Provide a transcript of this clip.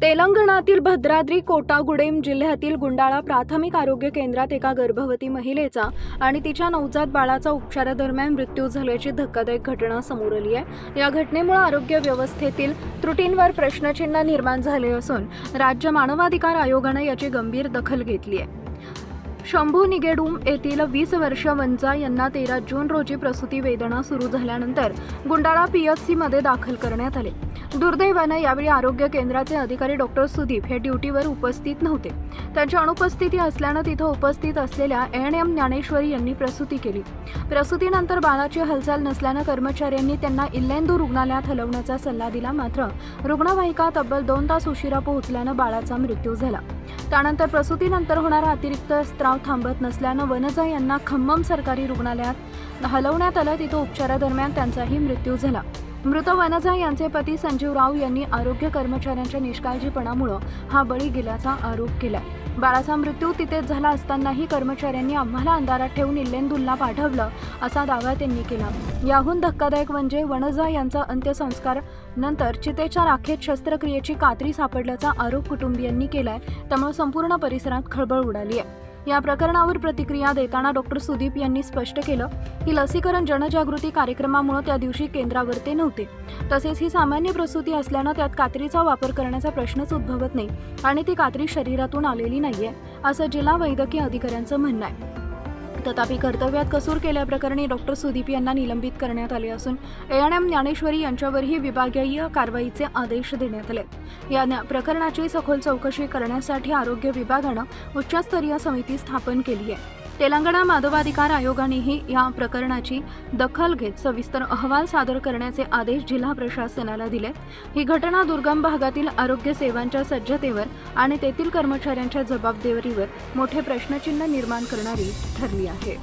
तेलंगणातील भद्राद्री कोटागुडेम जिल्ह्यातील गुंडाळा प्राथमिक आरोग्य केंद्रात एका गर्भवती महिलेचा आणि तिच्या नवजात बाळाचा उपचारादरम्यान मृत्यू झाल्याची धक्कादायक घटना समोर आली आहे। या घटनेमुळे आरोग्य व्यवस्थेतील त्रुटींवर प्रश्नचिन्ह निर्माण झाले असून राज्य मानवाधिकार आयोगाने याची गंभीर दखल घेतली आहे। शंभू निगेडूम येथील 20 वर्ष वंजा यांना 13 जून रोजी प्रसूती वेदना सुरू झाल्यानंतर गुंडाळा PHC मध्ये दाखल करण्यात आले। दुर्दैवाने यावेळी आरोग्य केंद्राचे अधिकारी डॉक्टर सुदीप हे ड्युटीवर उपस्थित नव्हते। त्यांच्या अनुपस्थिती असल्याने तिथे उपस्थित असलेल्या ANM ज्ञानेश्वरी यांनी प्रसूती केली। प्रसूतीनंतर बाळाची हालचाल नसल्याने कर्मचाऱ्यांनी त्यांना इल्लेंदू रुग्णालयात हलवण्याचा सल्ला दिला, मात्र रुग्णवाहिका तब्बल 2 तास उशिरा पोहोचल्याने बाळाचा मृत्यू झाला। त्यानंतर प्रसूतीनंतर होणारा अतिरिक्त स्त्राव थांबत नसल्याने वनजा यांना खम्मम सरकारी रुग्णालयात हलवण्यात आलं। तिथे उपचारादरम्यान त्यांचाही मृत्यू झाला। मृत वनजा यांचे पती संजीव राव यांनी आरोग्य कर्मचाऱ्यांच्या निष्काळजीपणामुळे हा बळी गेल्याचा आरोप केला। बाळाचा मृत्यू तिथेच झाला असतानाही कर्मचाऱ्यांनी आम्हाला अंधारात ठेवून इल्लेंदूला पाठवलं असा दावा त्यांनी केला। याहून धक्कादायक म्हणजे वनजा यांचा अंत्यसंस्कार नंतर चितेच्या राखेत शस्त्रक्रियेची कात्री सापडल्याचा आरोप कुटुंबियांनी केलाय। त्यामुळे संपूर्ण परिसरात खळबळ उडाली आहे। या प्रकरणावर प्रतिक्रिया देताना डॉक्टर सुदीप यांनी स्पष्ट केलं की लसीकरण जनजागृती कार्यक्रमामुळे त्या दिवशी केंद्रावर ते नव्हते। तसेच ही सामान्य प्रसूती असल्याने त्यात कात्रीचा वापर करण्याचा प्रश्नच उद्भवत नाही आणि ती कात्री शरीरातून आलेली नाहीये असं जिल्हा वैद्यकीय अधिकाऱ्यांचं म्हणणं आहे। तथापि कर्तव्यात कसूर केल्याप्रकरणी डॉक्टर सुदीप यांना निलंबित करण्यात आले असून ANM ज्ञानेश्वरी यांच्यावरही विभागीय कारवाईचे आदेश देण्यात आले। या प्रकरणाची सखोल चौकशी करण्यासाठी आरोग्य विभागानं उच्चस्तरीय समिती स्थापन केली आहे। तेलंगणा मानवाधिकार आयोगानेही या प्रकरणाची दखल घेत सविस्तर अहवाल सादर करण्याचे आदेश जिल्हा प्रशासनाला दिले। ही घटना दुर्गम भागातील आरोग्य सेवांच्या सज्जतेवर आणि तेथील कर्मचाऱ्यांच्या जबाबदारीवर मोठे प्रश्नचिन्ह निर्माण करणारी ठरली आहे।